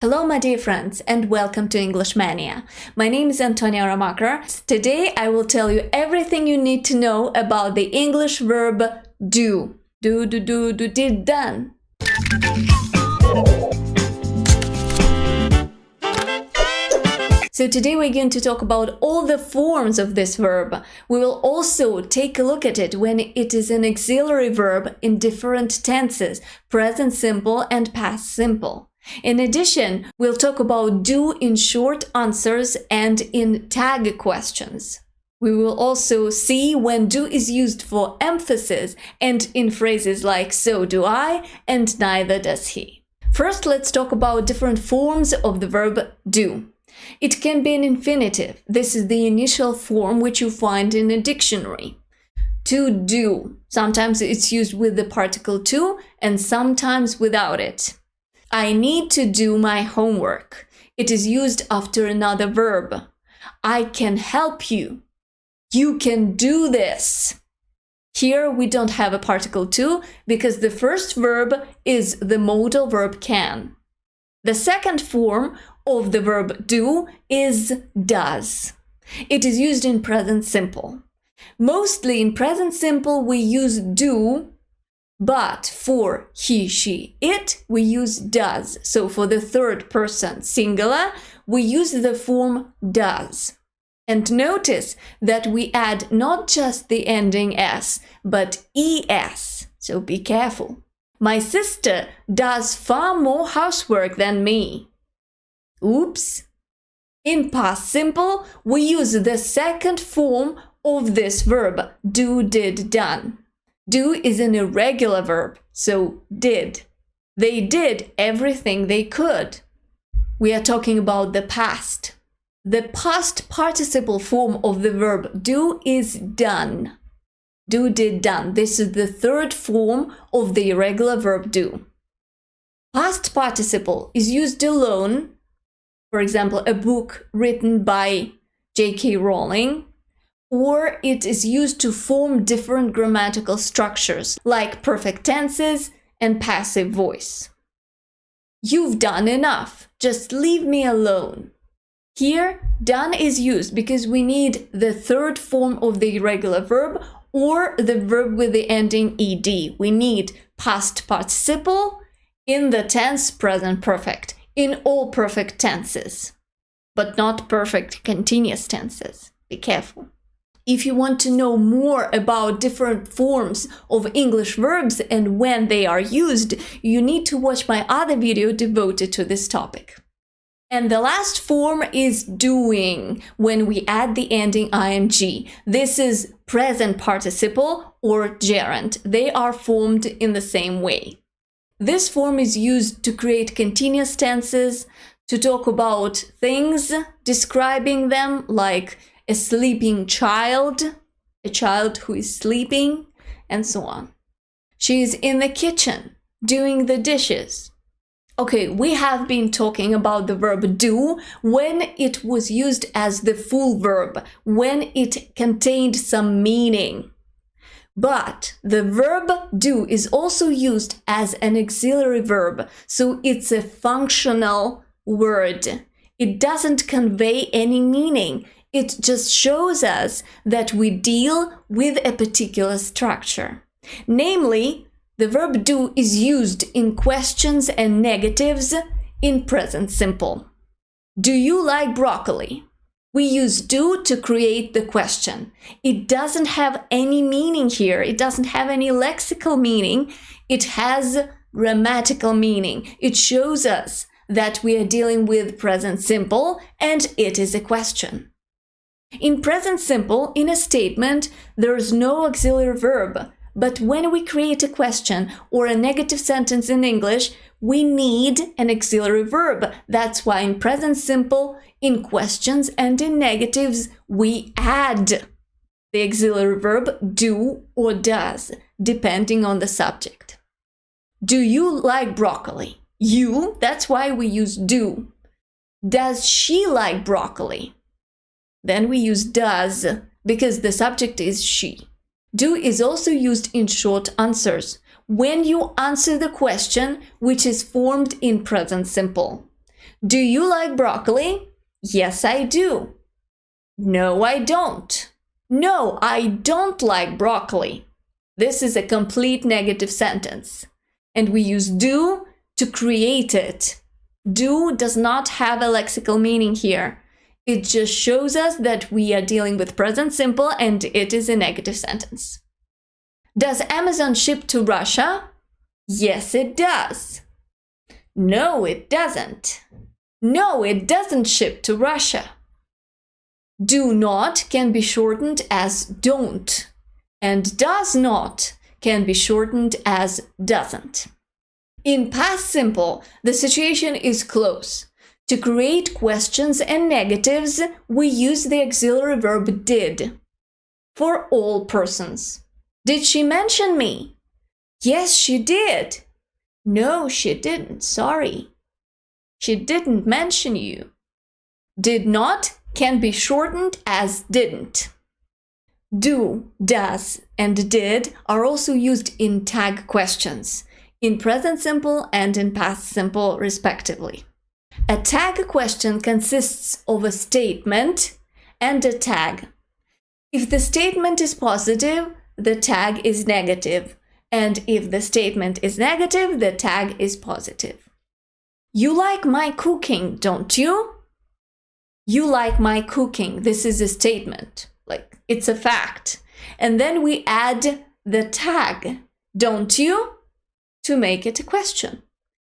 Hello my dear friends and welcome to English Mania. My name is Antonia Romaker. Today I will tell you everything you need to know about the English verb do. Do, did, done. So today we're going to talk about all the forms of this verb. We will also take a look at it when it is an auxiliary verb in different tenses, present simple and past simple. In addition, we'll talk about do in short answers and in tag questions. We will also see when do is used for emphasis and in phrases like so do I and neither does he. First, let's talk about different forms of the verb do. It can be an infinitive. This is the initial form which you find in a dictionary. To do. Sometimes it's used with the particle to and sometimes without it. I need to do my homework. It is used after another verb. I can help you. You can do this. Here we don't have a particle to because the first verb is the modal verb can. The second form of the verb do is does. It is used in present simple. Mostly in present simple we use do, but for he, she, it, we use does. So for the third person singular, we use the form does. And notice that we add not just the ending s, but es. So be careful. My sister does far more housework than me. Oops. In past simple, we use the second form of this verb, do, did, done. Do is an irregular verb, so did. They did everything they could. We are talking about the past. The past participle form of the verb do is done. Do, did, done. This is the third form of the irregular verb do. Past participle is used alone. For example, a book written by J.K. Rowling. Or it is used to form different grammatical structures like perfect tenses and passive voice. You've done enough. Just leave me alone. Here, done is used because we need the third form of the irregular verb or the verb with the ending ed. We need past participle in the tense present perfect in all perfect tenses, but not perfect continuous tenses. Be careful. If you want to know more about different forms of English verbs and when they are used, you need to watch my other video devoted to this topic. And the last form is doing, when we add the ending ing. This is present participle or gerund. They are formed in the same way. This form is used to create continuous tenses, to talk about things, describing them, like a sleeping child, a child who is sleeping, and so on. She is in the kitchen doing the dishes. Okay, we have been talking about the verb do when it was used as the full verb, when it contained some meaning. But the verb do is also used as an auxiliary verb, so it's a functional word. It doesn't convey any meaning. It just shows us that we deal with a particular structure. Namely, the verb do is used in questions and negatives in present simple. Do you like broccoli? We use do to create the question. It doesn't have any meaning here. It doesn't have any lexical meaning. It has grammatical meaning. It shows us that we are dealing with present simple and it is a question. In present simple, in a statement, there is no auxiliary verb, but when we create a question or a negative sentence in English, we need an auxiliary verb. That's why in present simple, in questions and in negatives, we add the auxiliary verb do or does, depending on the subject. Do you like broccoli? You, that's why we use do. Does she like broccoli? Then we use does because the subject is she. Do is also used in short answers when you answer the question which is formed in present simple. Do you like broccoli? Yes, I do. No, I don't. No, I don't like broccoli. This is a complete negative sentence. And we use do to create it. Do does not have a lexical meaning here. It just shows us that we are dealing with present simple and it is a negative sentence. Does Amazon ship to Russia? Yes, it does. No, it doesn't. No, it doesn't ship to Russia. Do not can be shortened as don't, and does not can be shortened as doesn't. In past simple, the situation is close. To create questions and negatives, we use the auxiliary verb did. For all persons. Did she mention me? Yes, she did. No, she didn't. Sorry. She didn't mention you. Did not can be shortened as didn't. Do, does, and did are also used in tag questions, in present simple and in past simple respectively. A tag question consists of a statement and a tag. If the statement is positive, the tag is negative, and if the statement is negative, the tag is positive. You like my cooking, don't you? You like my cooking. This is a statement, like it's a fact. And then we add the tag, don't you, to make it a question.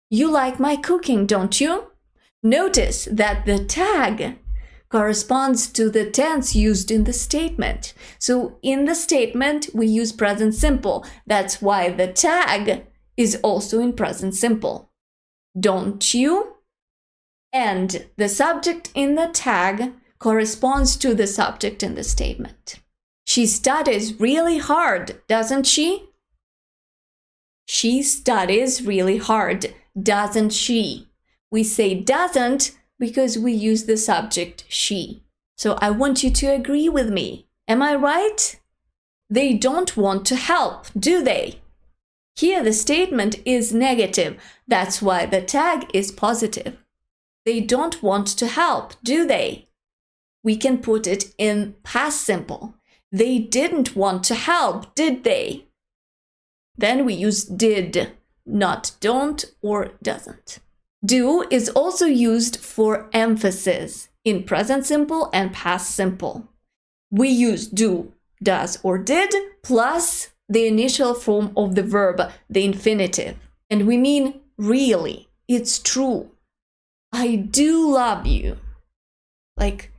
You like my cooking, don't you? Notice that the tag corresponds to the tense used in the statement. So in the statement, we use present simple. That's why the tag is also in present simple. Don't you? And the subject in the tag corresponds to the subject in the statement. She studies really hard, doesn't she? She studies really hard, doesn't she? We say doesn't because we use the subject she. So I want you to agree with me. Am I right? They don't want to help, do they? Here the statement is negative. That's why the tag is positive. They don't want to help, do they? We can put it in past simple. They didn't want to help, did they? Then we use did, not don't or doesn't. Do is also used for emphasis in present simple and past simple. We use do, does, or did plus the initial form of the verb, the infinitive. And we mean really, it's true. I do love you. Like,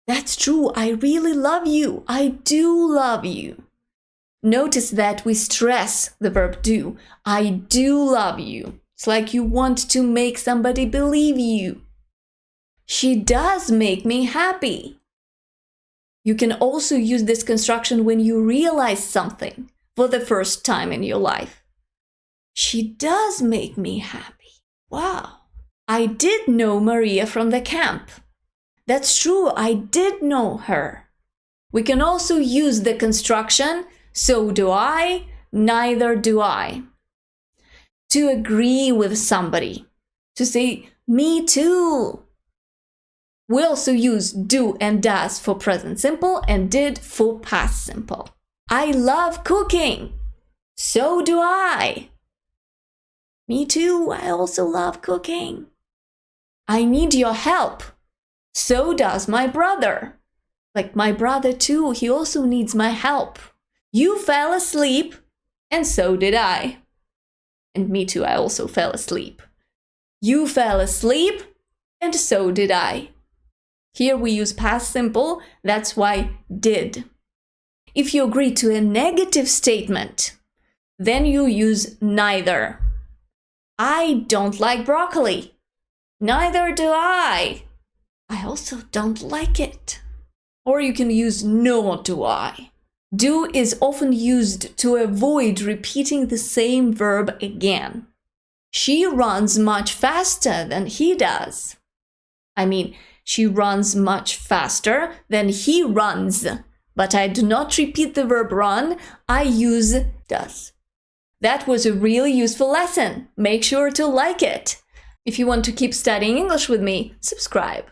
that's true, I really love you. I do love you. Notice that we stress the verb do. I do love you. It's like you want to make somebody believe you. She does make me happy. You can also use this construction when you realize something for the first time in your life. She does make me happy. Wow. I did know Maria from the camp. That's true, I did know her. We can also use the construction so do I, neither do I. To agree with somebody. To say, me too. We also use do and does for present simple and did for past simple. I love cooking. So do I. Me too, I also love cooking. I need your help. So does my brother. Like my brother too, he also needs my help. You fell asleep, and so did I. And me too, I also fell asleep. You fell asleep, and so did I. Here we use past simple, that's why did. If you agree to a negative statement, then you use neither. I don't like broccoli. Neither do I. I also don't like it. Or you can use nor do I. Do is often used to avoid repeating the same verb again. She runs much faster than he does. I mean, she runs much faster than he runs. But I do not repeat the verb run, I use does. That was a really useful lesson. Make sure to like it. If you want to keep studying English with me, subscribe.